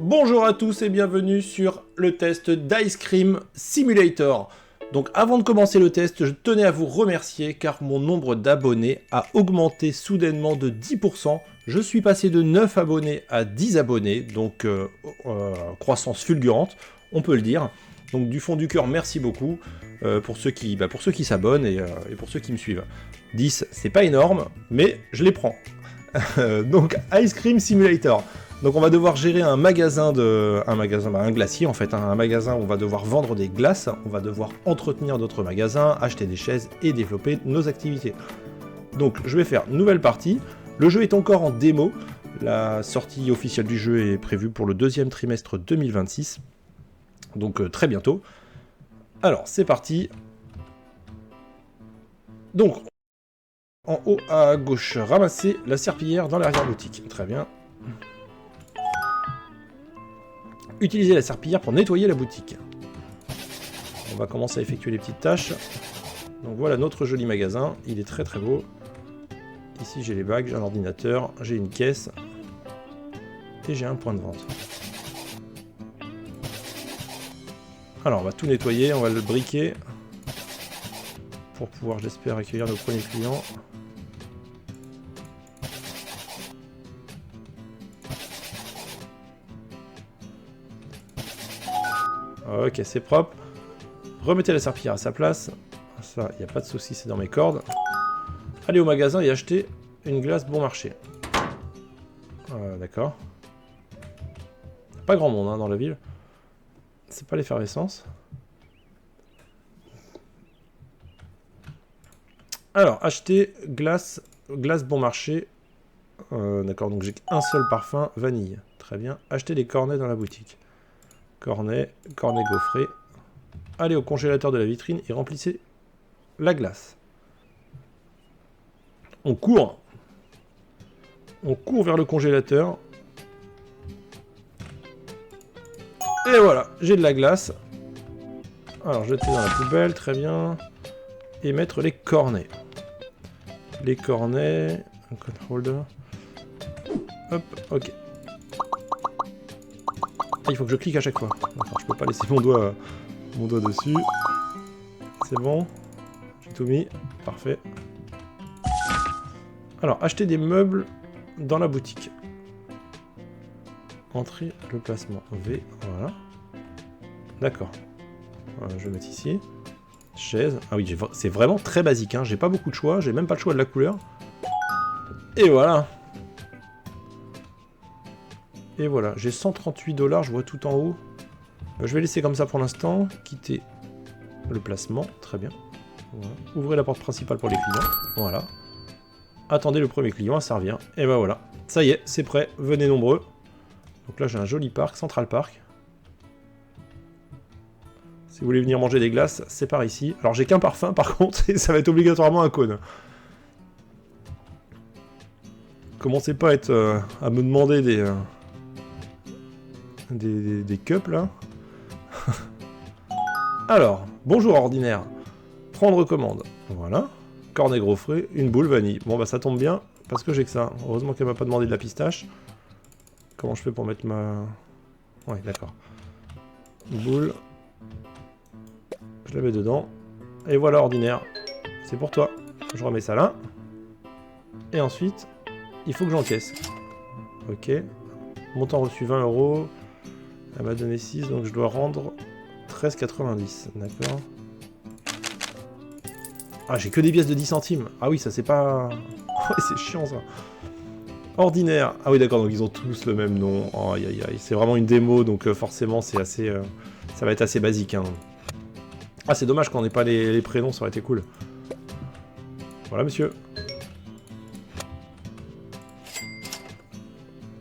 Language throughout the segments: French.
Bonjour à tous et bienvenue sur le test d'Ice Cream Simulator. Donc avant de commencer le test, je tenais à vous remercier car mon nombre d'abonnés a augmenté soudainement de 10%. Je suis passé de 9 abonnés à 10 abonnés, donc croissance fulgurante, on peut le dire. Donc du fond du cœur, merci beaucoup pour ceux qui s'abonnent et pour ceux qui me suivent. 10, c'est pas énorme, mais je les prends. Donc Ice Cream Simulator. Donc on va devoir gérer un glacier en fait, un magasin où on va devoir vendre des glaces, on va devoir entretenir d'autres magasins, acheter des chaises et développer nos activités. Donc je vais faire nouvelle partie, le jeu est encore en démo, la sortie officielle du jeu est prévue pour le deuxième trimestre 2026, donc très bientôt. Alors c'est parti. Donc en haut à gauche, ramasser la serpillière dans l'arrière-boutique, très bien. Utilisez la serpillière pour nettoyer la boutique. On va commencer à effectuer les petites tâches. Donc voilà notre joli magasin, il est très très beau. Ici j'ai les bagues, j'ai un ordinateur, j'ai une caisse et j'ai un point de vente. Alors on va tout nettoyer, on va le briquer pour pouvoir, j'espère, accueillir nos premiers clients. Ok, c'est propre. Remettez la serpillière à sa place. Ça, il n'y a pas de souci, c'est dans mes cordes. Allez au magasin et achetez une glace bon marché. D'accord. Pas grand monde hein, dans la ville. C'est pas l'effervescence. Alors, acheter glace bon marché. D'accord, donc j'ai un seul parfum, vanille. Très bien. Acheter des cornets dans la boutique. Cornet gaufré. Allez au congélateur de la vitrine et remplissez la glace. On court. On court vers le congélateur. Et voilà, j'ai de la glace. Alors, jeter dans la poubelle, très bien. Et mettre les cornets. Les cornets. Un code holder. Hop, ok. Ah, il faut que je clique à chaque fois. D'accord, je peux pas laisser mon doigt dessus. C'est bon. J'ai tout mis. Parfait. Alors, acheter des meubles dans la boutique. Entrer le placement V. Voilà. D'accord. Je vais mettre ici. Chaise. Ah oui, c'est vraiment très basique. Hein. J'ai pas beaucoup de choix. J'ai même pas le choix de la couleur. Et voilà. Et voilà, j'ai 138 $, je vois tout en haut. Je vais laisser comme ça pour l'instant. Quitter le placement, très bien. Voilà. Ouvrez la porte principale pour les clients. Voilà. Attendez le premier client, ça revient. Et ben voilà, ça y est, c'est prêt, venez nombreux. Donc là j'ai un joli parc, Central Park. Si vous voulez venir manger des glaces, c'est par ici. Alors j'ai qu'un parfum par contre, et ça va être obligatoirement un cône. Commencez pas à me demander des cups là. Alors, bonjour ordinaire. Prendre commande. Voilà. Cornet gros frais, une boule vanille. Bon bah ça tombe bien, parce que j'ai que ça. Heureusement qu'elle m'a pas demandé de la pistache. Comment je fais pour mettre ma... Ouais, d'accord. Boule. Je la mets dedans. Et voilà ordinaire. C'est pour toi. Je remets ça là. Et ensuite, il faut que j'encaisse. Ok. Montant reçu 20 €. Elle m'a donné 6, donc je dois rendre 13,90. D'accord. Ah, j'ai que des pièces de 10 centimes. Ah oui, ça c'est pas... Ouais, c'est chiant ça. Ordinaire. Ah oui, d'accord, donc ils ont tous le même nom. Oh, aïe, aïe, aïe. C'est vraiment une démo, donc forcément c'est assez... ça va être assez basique. Hein. Ah, c'est dommage qu'on n'ait pas les prénoms, ça aurait été cool. Voilà, monsieur.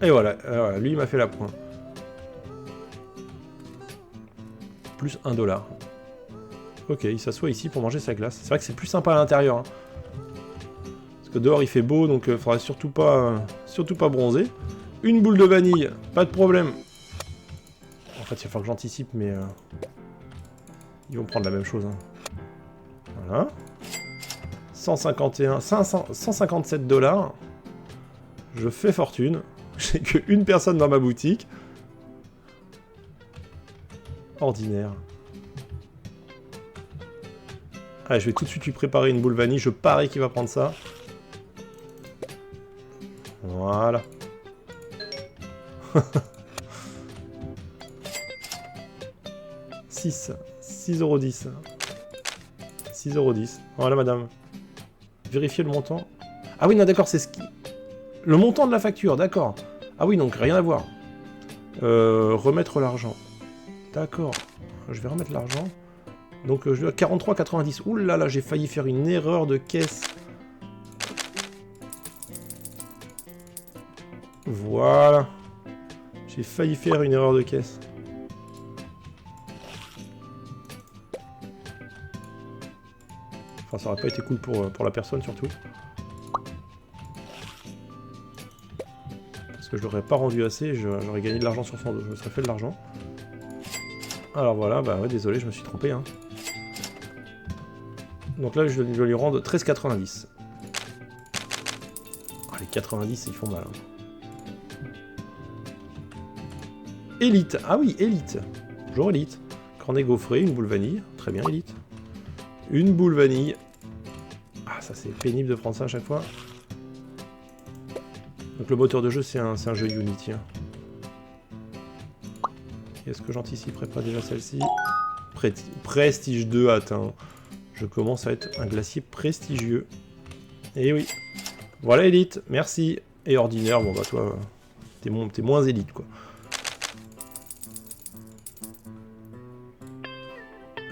Et voilà, voilà lui il m'a fait la pointe. Plus 1 $. Ok, il s'assoit ici pour manger sa glace. C'est vrai que c'est plus sympa à l'intérieur. Hein. Parce que dehors il fait beau, donc il faudra surtout pas bronzer. Une boule de vanille, pas de problème. En fait, il va falloir que j'anticipe, mais... ils vont prendre la même chose. Hein. Voilà. 157 $. Je fais fortune. J'ai qu'une personne dans ma boutique. Ordinaire. Allez, je vais tout de suite lui préparer une boule vanille. Je parie qu'il va prendre ça. Voilà. 6. 6,10 €. 6,10 €. Voilà, madame. Vérifiez le montant. Ah oui, non, d'accord, c'est ce qui... Le montant de la facture, d'accord. Ah oui, donc rien à voir. Remettre l'argent. D'accord. Je vais remettre l'argent. Donc je dois 43,90. Ouh là là, j'ai failli faire une erreur de caisse. Voilà. J'ai failli faire une erreur de caisse. Enfin, ça aurait pas été cool pour la personne, surtout. Parce que je l'aurais pas rendu assez, j'aurais gagné de l'argent sur son dos. Je me serais fait de l'argent. Alors voilà, bah ouais, désolé, je me suis trompé, hein. Donc là, je dois lui rendre 13,90. Ah, les 90, ils font mal, hein. Élite. Ah oui, élite. Bonjour, élite. Cornet gaufré, une boule vanille. Très bien, élite. Une boule vanille. Ah, ça, c'est pénible de prendre ça à chaque fois. Donc le moteur de jeu, c'est un jeu Unity, hein. Est-ce que j'anticiperai pas déjà celle-ci? Prestige 2 atteint. Je commence à être un glacier prestigieux. Et oui. Voilà, élite. Merci. Et ordinaire, bon bah toi, t'es moins élite, quoi.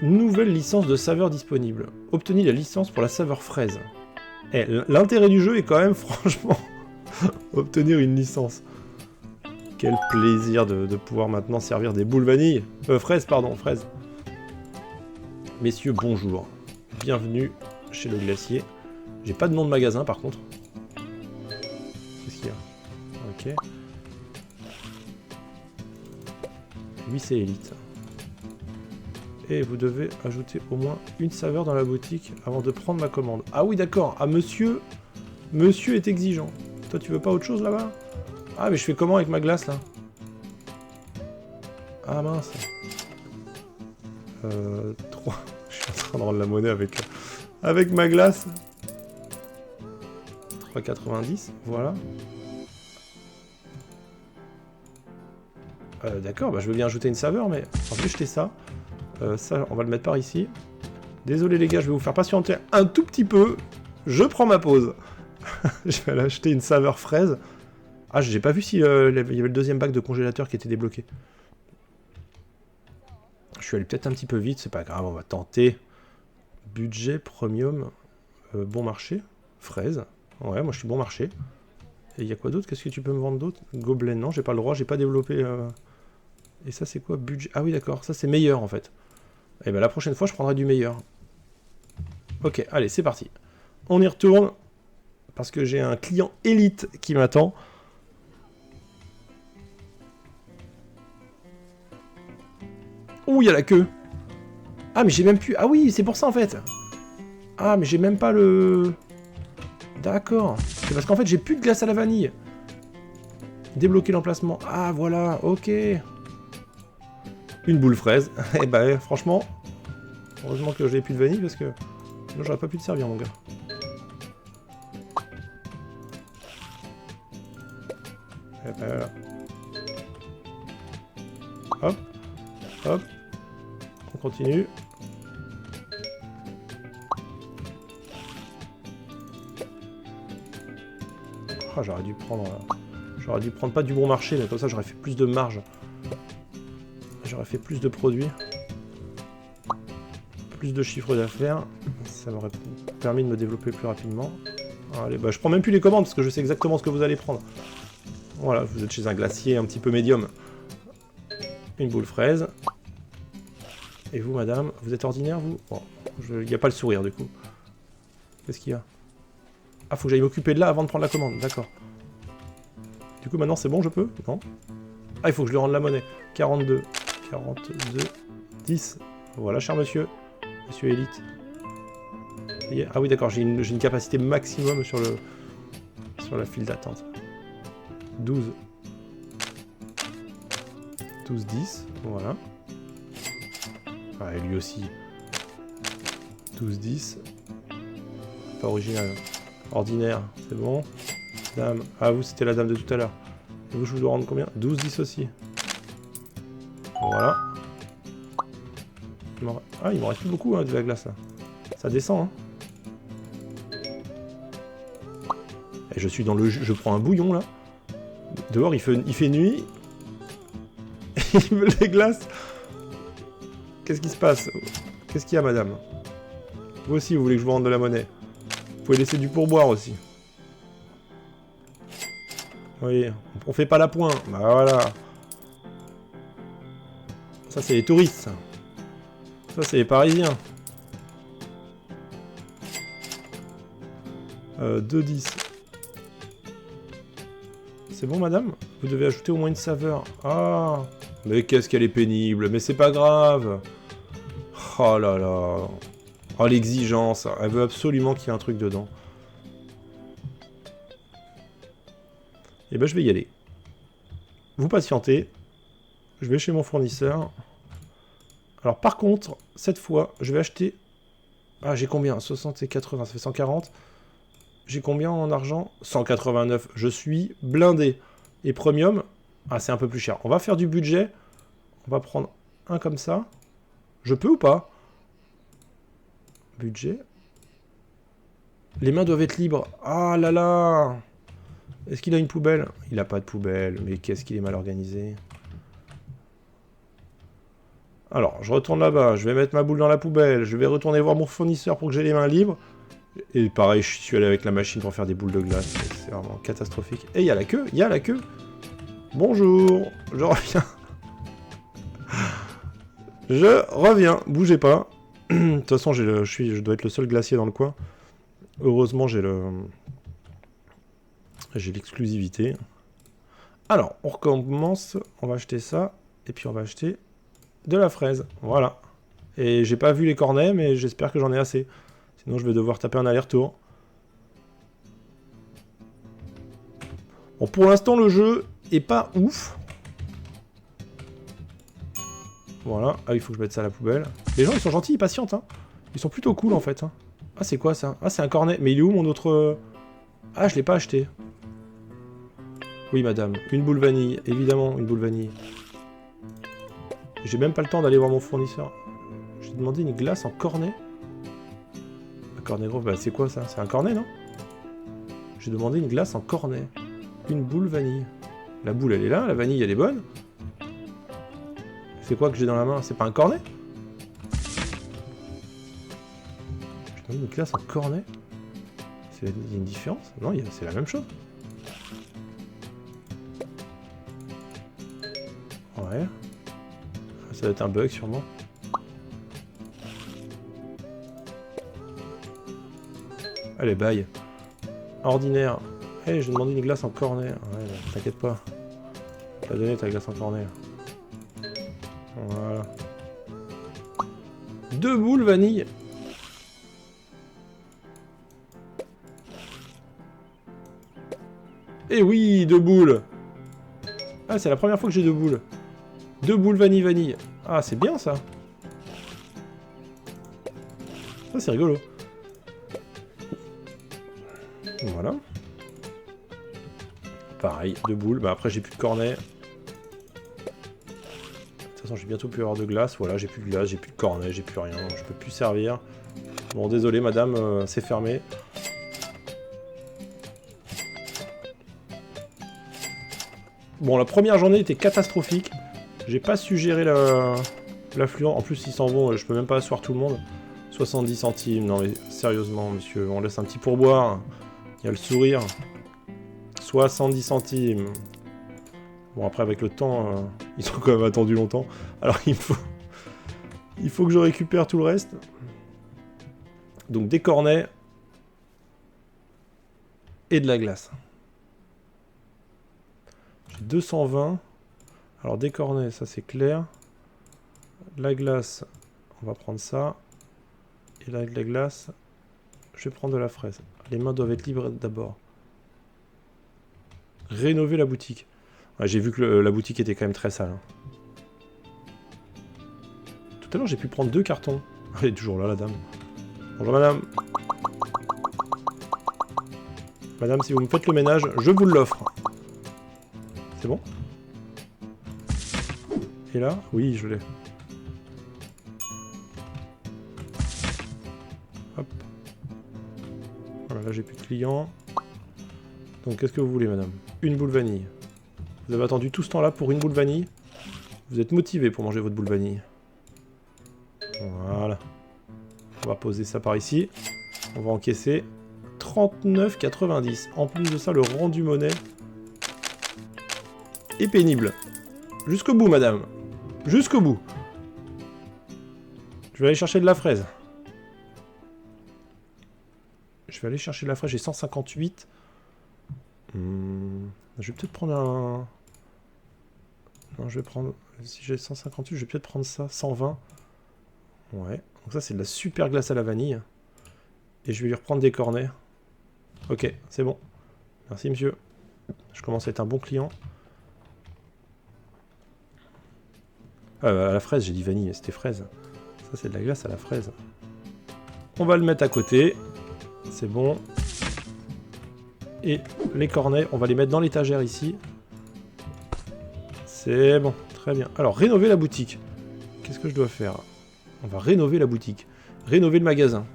Nouvelle licence de saveur disponible. Obtenez la licence pour la saveur fraise. Eh, l'intérêt du jeu est quand même, franchement, obtenir une licence. Quel plaisir de pouvoir maintenant servir des boules vanille. Fraises, pardon, fraises. Messieurs, bonjour. Bienvenue chez le glacier. J'ai pas de nom de magasin, par contre. Qu'est-ce qu'il y a? Ok. Lui, c'est élite. Et vous devez ajouter au moins une saveur dans la boutique avant de prendre ma commande. Ah oui, d'accord. Ah, monsieur est exigeant. Toi, tu veux pas autre chose, là-bas? Ah, mais je fais comment avec ma glace, là? Ah, mince. 3. Je suis en train de rendre la monnaie avec ma glace. 3,90, voilà. D'accord, bah je veux bien ajouter une saveur, mais en plus jeter ça. Ça, on va le mettre par ici. Désolé les gars, je vais vous faire patienter un tout petit peu. Je prends ma pause. Je vais aller acheter une saveur fraise. Ah, j'ai pas vu s'il y avait le deuxième bac de congélateur qui était débloqué. Je suis allé peut-être un petit peu vite, c'est pas grave, on va tenter. Budget, premium, bon marché, fraise. Ouais, moi je suis bon marché. Et il y a quoi d'autre? Qu'est-ce que tu peux me vendre d'autre? Gobelet, non, j'ai pas le droit, j'ai pas développé... Et ça c'est quoi? Budget. Ah oui d'accord, ça c'est meilleur en fait. Et ben la prochaine fois je prendrai du meilleur. Ok, allez, c'est parti. On y retourne. Parce que j'ai un client élite qui m'attend. Ouh, il y a la queue. Ah, mais j'ai même plus... Ah oui, c'est pour ça, en fait. Ah, mais j'ai même pas le... D'accord. C'est parce qu'en fait, j'ai plus de glace à la vanille. Débloquer l'emplacement. Ah, voilà, ok. Une boule fraise. Eh ben, franchement, heureusement que j'ai plus de vanille, parce que... Sinon, j'aurais pas pu te servir, mon gars. Et ben, voilà. Hop. Hop. On continue. Ah, j'aurais dû prendre pas du bon marché, mais comme ça j'aurais fait plus de marge. J'aurais fait plus de produits. Plus de chiffre d'affaires. Ça m'aurait permis de me développer plus rapidement. Allez, bah je prends même plus les commandes parce que je sais exactement ce que vous allez prendre. Voilà, vous êtes chez un glacier un petit peu médium. Une boule fraise. Et vous, madame, vous êtes ordinaire, vous? Bon, il n'y a pas le sourire, du coup. Qu'est-ce qu'il y a? Ah, faut que j'aille m'occuper de là avant de prendre la commande, d'accord. Du coup, maintenant, c'est bon, je peux? Non? Ah, il faut que je lui rende la monnaie. 42, 10. Voilà, cher monsieur. Monsieur Élite. Ah oui, d'accord, j'ai une capacité maximum sur la file d'attente. 12. 12, 10, voilà. Ah, et lui aussi. 12-10. Pas original. Ordinaire, c'est bon. Dame. Ah, vous, c'était la dame de tout à l'heure. Et vous, je vous dois rendre combien? 12-10 aussi. Voilà. Ah, il m'en reste plus beaucoup hein, de la glace là. Ça descend, hein. Et je suis dans le jus, je prends un bouillon là. Dehors, il fait nuit. Il me les glace. Qu'est-ce qui se passe? Qu'est-ce qu'il y a, madame? Vous aussi, vous voulez que je vous rende de la monnaie? Vous pouvez laisser du pourboire aussi. Oui, on fait pas la pointe. Bah voilà. Ça, c'est les touristes, ça. Ça, c'est les Parisiens. 2-10. C'est bon, madame? Vous devez ajouter au moins une saveur. Ah, mais qu'est-ce qu'elle est pénible. Mais c'est pas grave. Oh là là. Oh, l'exigence. Elle veut absolument qu'il y ait un truc dedans. Et ben, je vais y aller. Vous patientez. Je vais chez mon fournisseur. Alors, par contre, cette fois, je vais acheter... Ah, j'ai combien? 60 et 80, ça fait 140. J'ai combien en argent? 189. Je suis blindé. Et premium, ah, c'est un peu plus cher. On va faire du budget. On va prendre un comme ça. Je peux ou pas? Budget. Les mains doivent être libres. Ah là là. Est-ce qu'il a une poubelle? Il a pas de poubelle. Mais qu'est-ce qu'il est mal organisé. Alors, je retourne là-bas. Je vais mettre ma boule dans la poubelle. Je vais retourner voir mon fournisseur pour que j'ai les mains libres. Et pareil, je suis allé avec la machine pour faire des boules de glace. C'est vraiment catastrophique. Et il y a la queue. Il y a la queue. Bonjour. Je reviens. Je reviens. Bougez pas. De toute façon, je dois être le seul glacier dans le coin. Heureusement, j'ai l'exclusivité. Alors, on recommence. On va acheter ça. Et puis, on va acheter de la fraise. Voilà. Et j'ai pas vu les cornets, mais j'espère que j'en ai assez. Sinon, je vais devoir taper un aller-retour. Bon, pour l'instant, le jeu est pas ouf. Voilà. Ah, il faut que je mette ça à la poubelle. Les gens, ils sont gentils, ils patientent. Hein. Ils sont plutôt cool, en fait. Hein. Ah, c'est quoi, ça? Ah, c'est un cornet. Mais il est où, mon autre... Ah, je l'ai pas acheté. Oui, madame. Une boule vanille. Évidemment, une boule vanille. J'ai même pas le temps d'aller voir mon fournisseur. J'ai demandé une glace en cornet. Un cornet gros, bah c'est quoi ça? C'est un cornet, non? J'ai demandé une glace en cornet. Une boule vanille. La boule, elle est là, la vanille, elle est bonne. C'est quoi que j'ai dans la main? C'est pas un cornet? J'ai demandé une glace en cornet. Il y a une différence? Non, c'est la même chose. Ouais. Ça doit être un bug, sûrement. Allez, bye. Ordinaire. Hey, j'ai demandé une glace en cornet. Ouais, t'inquiète pas. Je t'ai donné ta glace en cornet. Voilà. 2 boules vanille. Eh oui, 2 boules. Ah, c'est la première fois que j'ai 2 boules. 2 boules vanille. Ah, c'est bien ça. Ça, c'est rigolo. Voilà. Pareil, 2 boules. Bah après, j'ai plus de cornet. De toute façon, j'ai bientôt plus avoir de glace. Voilà, j'ai plus de glace, j'ai plus de cornet, j'ai plus rien. Je peux plus servir. Bon, désolé, madame, c'est fermé. Bon, la première journée était catastrophique. J'ai pas su gérer l'affluent. En plus, ils s'en vont, je peux même pas asseoir tout le monde. 70 centimes. Non, mais sérieusement, monsieur, on laisse un petit pourboire. Il y a le sourire. 70 centimes. Bon, après, avec le temps, ils ont quand même attendu longtemps. Alors, il faut que je récupère tout le reste. Donc, des cornets. Et de la glace. J'ai 220. Alors, des cornets, ça c'est clair. La glace, on va prendre ça. Et là, avec la glace, je vais prendre de la fraise. Les mains doivent être libres d'abord. Rénover la boutique. Ouais, j'ai vu que la boutique était quand même très sale. Hein. à l'heure, j'ai pu prendre 2 cartons. Elle est toujours là, la dame. Bonjour, madame. Madame, si vous me faites le ménage, je vous l'offre. C'est bon? Et là? Oui, je l'ai. Hop. Voilà, là, j'ai plus de clients. Donc, qu'est-ce que vous voulez, madame? Une boule vanille. Vous avez attendu tout ce temps-là pour une boule vanille? Vous êtes motivé pour manger votre boule vanille. Voilà. On va poser ça par ici. On va encaisser 39,90. En plus de ça, le rendu monnaie est pénible. Jusqu'au bout, madame. Jusqu'au bout. Je vais aller chercher de la fraise. Je vais aller chercher de la fraise. J'ai 158. Je vais peut-être prendre un... Non, je vais prendre... Si j'ai 158, je vais peut-être prendre ça. 120. Ouais. Donc ça, c'est de la super glace à la vanille. Et je vais lui reprendre des cornets. Ok, c'est bon. Merci, monsieur. Je commence à être un bon client. Ah, à la fraise, j'ai dit vanille, c'était fraise. Ça, c'est de la glace à la fraise. On va le mettre à côté. C'est bon. Et les cornets, on va les mettre dans l'étagère ici. C'est bon, très bien. Alors, rénover la boutique. Qu'est-ce que je dois faire? On va rénover la boutique. Rénover le magasin.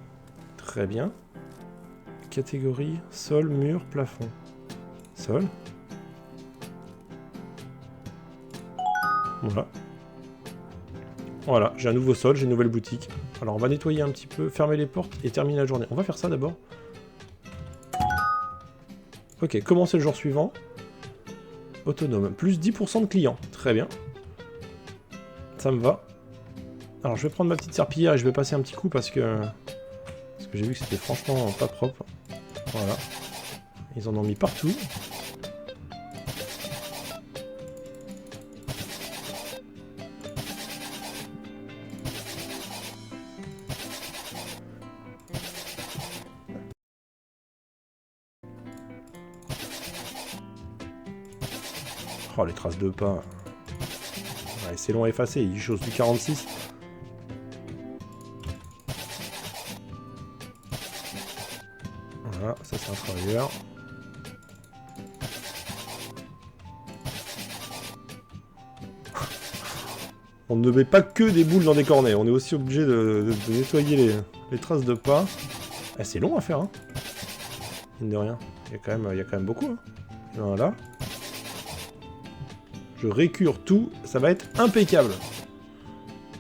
Très bien. Catégorie, sol, mur, plafond. Sol. Voilà. Voilà, j'ai un nouveau sol, j'ai une nouvelle boutique. Alors on va nettoyer un petit peu, fermer les portes et terminer la journée. On va faire ça d'abord. Ok, commencer le jour suivant. Autonome. Plus 10% de clients. Très bien. Ça me va. Alors je vais prendre ma petite serpillière et je vais passer un petit coup parce que j'ai vu que c'était franchement pas propre. Voilà. Ils en ont mis partout. Oh, les traces de pas. Ouais, c'est long à effacer, il chose du 46. Voilà, ça c'est un travailleur. On ne met pas que des boules dans des cornets, on est aussi obligé de nettoyer les traces de pas. Eh, c'est long à faire, hein. Mine de rien. Il y a quand même beaucoup, hein. Voilà. Je récure tout, ça va être impeccable.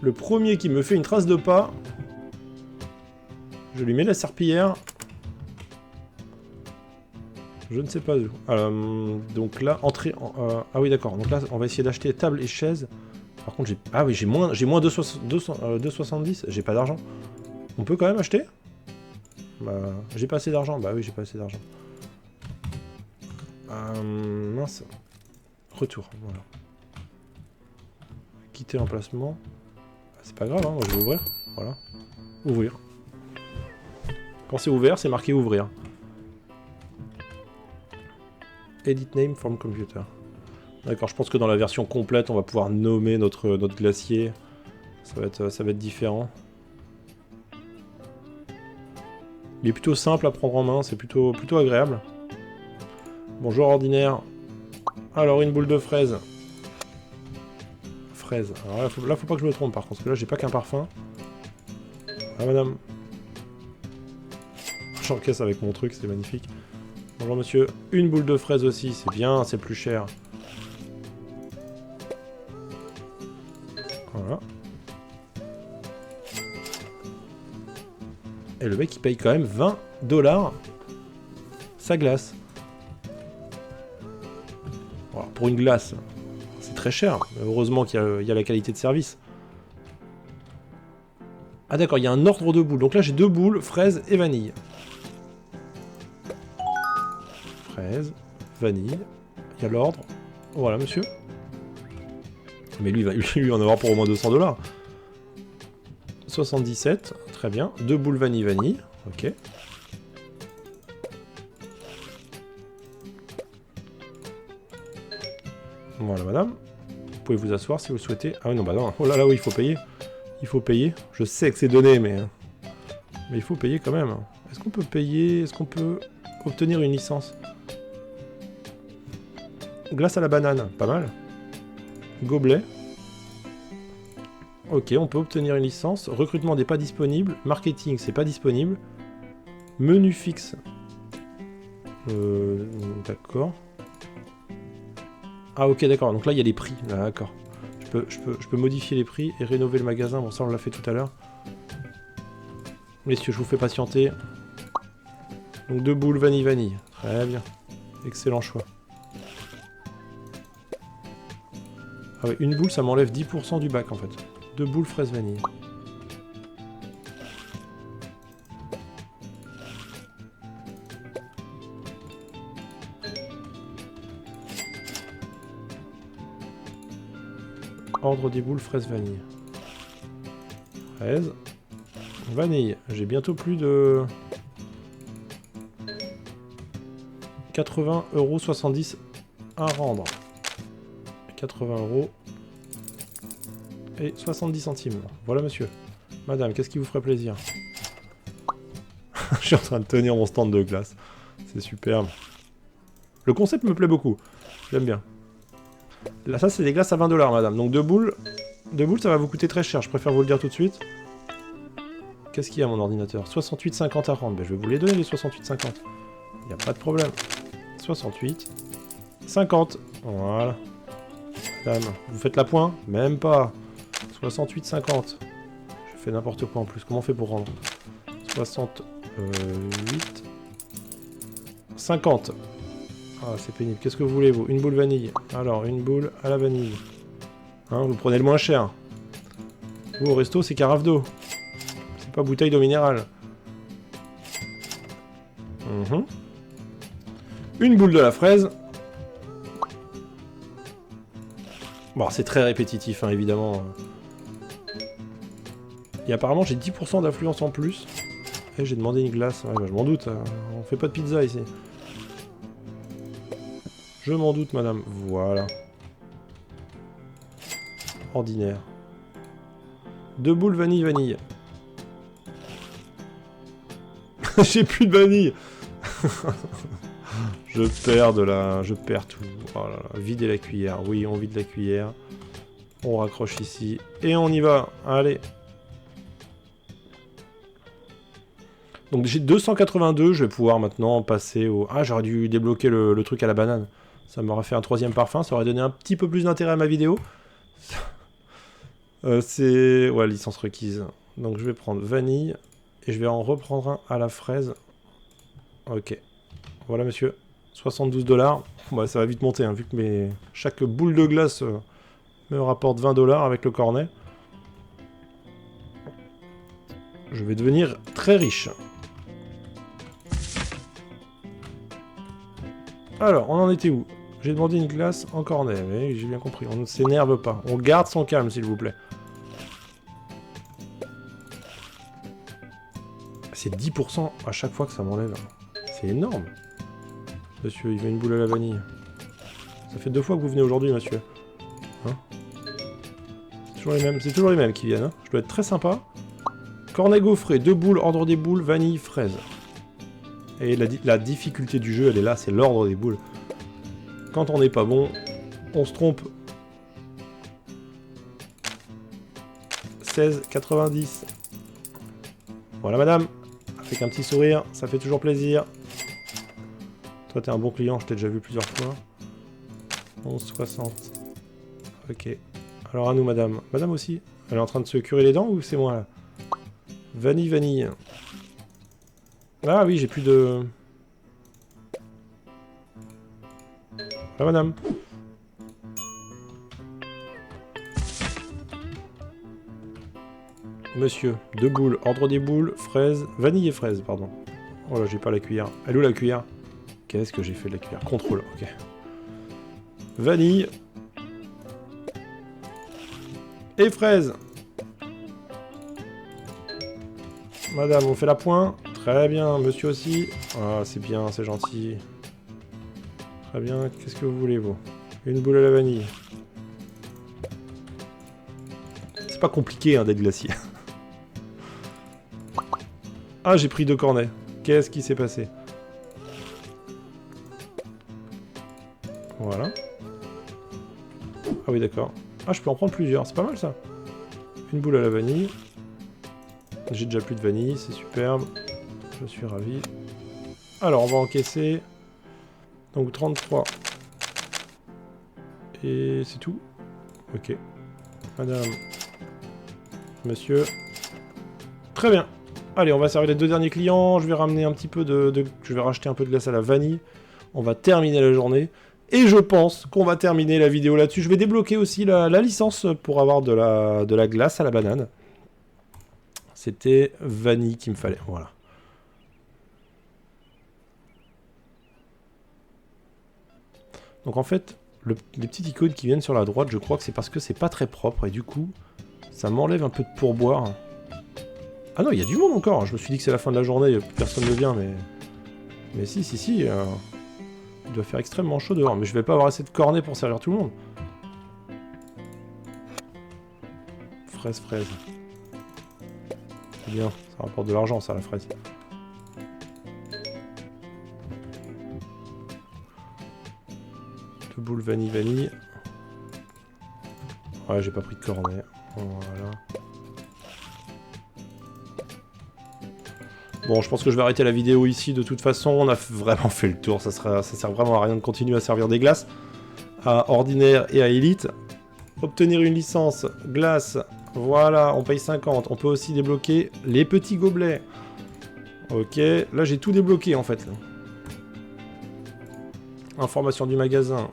Le premier qui me fait une trace de pas, je lui mets la serpillière. Je ne sais pas où. Donc là, entrée... ah oui, d'accord. Donc là, on va essayer d'acheter table et chaise. Par contre, j'ai... Ah oui, j'ai moins 2,70. J'ai pas d'argent. On peut quand même acheter? Bah, j'ai pas assez d'argent. Bah oui, j'ai pas assez d'argent. Mince. Retour, voilà. Quitter l'emplacement. C'est pas grave, hein, moi je vais ouvrir. Voilà. Ouvrir. Quand c'est ouvert, c'est marqué ouvrir. Edit name from computer. D'accord, je pense que dans la version complète, on va pouvoir nommer notre glacier. Ça va être différent. Il est plutôt simple à prendre en main, c'est plutôt agréable. Bonjour ordinaire. Alors, une boule de fraise. Fraise. Alors là, faut pas que je me trompe par contre, parce que là, j'ai pas qu'un parfum. Ah, madame. J'encaisse avec mon truc, c'est magnifique. Bonjour, monsieur. Une boule de fraise aussi, c'est bien, c'est plus cher. Voilà. Et le mec, il paye quand même 20$ sa glace. Alors, pour une glace, c'est très cher. Heureusement qu'il y a la qualité de service. Ah d'accord, il y a un ordre de boules. Donc là, j'ai 2 boules, fraise et vanille. Fraise, vanille. Il y a l'ordre. Voilà, monsieur. Mais lui, il va lui en avoir pour au moins 200$. 77, très bien. 2 boules vanille. Ok. Voilà, madame. Vous pouvez vous asseoir si vous le souhaitez. Ah oui, non, bah non. Oh là là, oui, il faut payer. Il faut payer. Je sais que c'est donné, mais il faut payer quand même. Est-ce qu'on peut payer? Est-ce qu'on peut obtenir une licence? Glace à la banane, pas mal. Gobelet. Ok, on peut obtenir une licence. Recrutement n'est pas disponible. Marketing, c'est pas disponible. Menu fixe. D'accord. Ah ok, d'accord. Donc là, il y a les prix. Ah, d'accord. Je peux modifier les prix et rénover le magasin. Bon, ça, on l'a fait tout à l'heure. Messieurs, je vous fais patienter. Donc 2 boules vanille. Très bien. Excellent choix. Ah ouais, une boule, ça m'enlève 10% du bac, en fait. 2 boules fraise vanille. Ordre des boules fraise vanille. Fraise. Vanille. J'ai bientôt plus de 80,70 € à rendre. 80 € et 70 centimes. Voilà, monsieur. Madame, qu'est-ce qui vous ferait plaisir? Je suis en train de tenir mon stand de glace. C'est superbe. Le concept me plaît beaucoup. J'aime bien. Là, ça, c'est des glaces à 20 $, madame. Donc 2 boules. 2 boules, ça va vous coûter très cher. Je préfère vous le dire tout de suite. Qu'est-ce qu'il y a, mon ordinateur? 68,50 à rendre. Ben, je vais vous les donner, les 68,50. Il n'y a pas de problème. 68,50. Voilà. Madame, vous faites la pointe? Même pas. 68,50. Je fais n'importe quoi en plus. Comment on fait pour rendre? 68. 50. Ah, c'est pénible. Qu'est-ce que vous voulez, vous? Une boule vanille. Alors, une boule à la vanille. Hein, vous prenez le moins cher. Vous, au resto, c'est carafe d'eau. C'est pas bouteille d'eau minérale. Une boule de la fraise. Bon, c'est très répétitif, hein, évidemment. Et apparemment, j'ai 10% d'affluence en plus. Et j'ai demandé une glace. Ouais, bah, je m'en doute. On fait pas de pizza ici. Je m'en doute, madame. Voilà. Ordinaire. 2 boules vanille. J'ai plus de vanille. Je perds tout. Oh là là. Vider la cuillère. Oui, on vide la cuillère. On raccroche ici. Et on y va. Allez. Donc j'ai 282. Je vais pouvoir maintenant passer au... Ah, j'aurais dû débloquer le truc à la banane. Ça m'aurait fait un 3e parfum. Ça aurait donné un petit peu plus d'intérêt à ma vidéo. C'est... Ouais, licence requise. Donc je vais prendre vanille. Et je vais en reprendre un à la fraise. Ok. Voilà, monsieur. 72 $. Bah, ça va vite monter, hein, vu que chaque boule de glace me rapporte 20 $ avec le cornet. Je vais devenir très riche. Alors, on en était où? J'ai demandé une glace en cornet. Oui, j'ai bien compris. On ne s'énerve pas. On garde son calme, s'il vous plaît. C'est 10% à chaque fois que ça m'enlève. C'est énorme. Monsieur, il veut une boule à la vanille. Ça fait 2 fois que vous venez aujourd'hui, monsieur. Hein? C'est toujours les mêmes qui viennent. Hein, je dois être très sympa. Cornet gaufré, 2 boules, ordre des boules, vanille, fraise. Et la difficulté du jeu, elle est là, c'est l'ordre des boules. Quand on n'est pas bon, on se trompe. 16,90. Voilà, madame. Avec un petit sourire, ça fait toujours plaisir. Toi, t'es un bon client, je t'ai déjà vu plusieurs fois. 11,60. Ok. Alors à nous, madame. Madame aussi. Elle est en train de se curer les dents ou c'est moi, là? Vanille. Ah oui, j'ai plus de... Voilà, madame. Monsieur, 2 boules, ordre des boules, fraise, vanille et fraise, pardon. Oh là, j'ai pas la cuillère. Elle est où la cuillère? Qu'est-ce que j'ai fait de la cuillère? Contrôle, ok. Vanille. Et fraise. Madame, on fait la pointe. Très bien, monsieur aussi. Ah, c'est bien, c'est gentil. Très bien, qu'est-ce que vous voulez, vous? Une boule à la vanille. C'est pas compliqué hein, d'être glacier. Ah, j'ai pris 2 cornets. Qu'est-ce qui s'est passé? Voilà. Ah oui, d'accord. Ah, je peux en prendre plusieurs. C'est pas mal, ça. Une boule à la vanille. J'ai déjà plus de vanille, c'est superbe. Je suis ravi. Alors, on va encaisser. Donc, 33. Et c'est tout. Ok. Madame. Monsieur. Très bien. Allez, on va servir les 2 derniers clients. Je vais ramener un petit peu Je vais racheter un peu de glace à la vanille. On va terminer la journée. Et je pense qu'on va terminer la vidéo là-dessus. Je vais débloquer aussi la licence pour avoir de la glace à la banane. C'était vanille qu'il me fallait. Voilà. Donc en fait, les petites icônes qui viennent sur la droite, je crois que c'est parce que c'est pas très propre. Et du coup, ça m'enlève un peu de pourboire. Ah non, il y a du monde encore. Je me suis dit que c'est la fin de la journée, personne ne vient, mais... Mais si. Il doit faire extrêmement chaud dehors. Mais je vais pas avoir assez de cornets pour servir tout le monde. Fraise. C'est bien, ça rapporte de l'argent, ça, la fraise. Deux boules vanille. Ouais, j'ai pas pris de cornet. Voilà. Bon, je pense que je vais arrêter la vidéo ici. De toute façon, on a vraiment fait le tour. Ça sert vraiment à rien de continuer à servir des glaces. À ordinaire et à élite. Obtenir une licence glace. Voilà, on paye 50. On peut aussi débloquer les petits gobelets. Ok, là j'ai tout débloqué en fait. Information du magasin.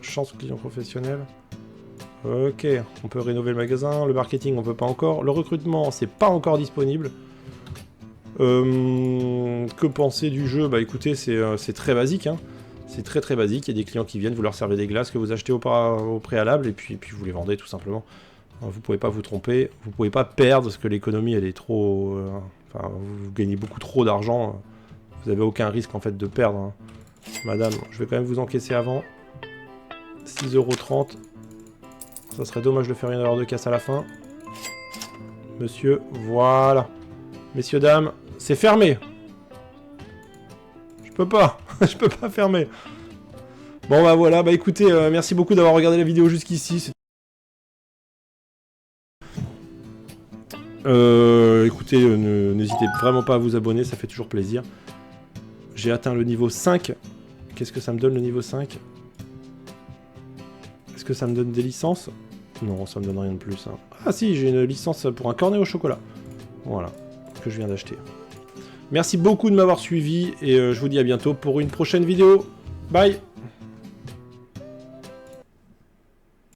Chance client professionnel. Ok, on peut rénover le magasin. Le marketing, on peut pas encore. Le recrutement, c'est pas encore disponible. Que penser du jeu? Bah écoutez, c'est très basique. Hein. C'est très basique. Il y a des clients qui viennent, vous leur servez des glaces que vous achetez au préalable et puis vous les vendez tout simplement. Vous pouvez pas vous tromper. Vous pouvez pas perdre parce que l'économie elle est trop... enfin, vous gagnez beaucoup trop d'argent. Vous avez aucun risque en fait de perdre. Hein. Madame, je vais quand même vous encaisser avant. 6,30 €. Ça serait dommage de faire une erreur de casse à la fin. Monsieur, voilà. Messieurs, dames, c'est fermé. Je peux pas. Je peux pas fermer. Bon bah voilà, bah écoutez, merci beaucoup d'avoir regardé la vidéo jusqu'ici. Écoutez, n'hésitez vraiment pas à vous abonner, ça fait toujours plaisir. J'ai atteint le niveau 5. Qu'est-ce que ça me donne le niveau 5? Est-ce que ça me donne des licences? Non, ça me donne rien de plus. Hein. Ah si, j'ai une licence pour un cornet au chocolat. Voilà, que je viens d'acheter. Merci beaucoup de m'avoir suivi et je vous dis à bientôt pour une prochaine vidéo. Bye!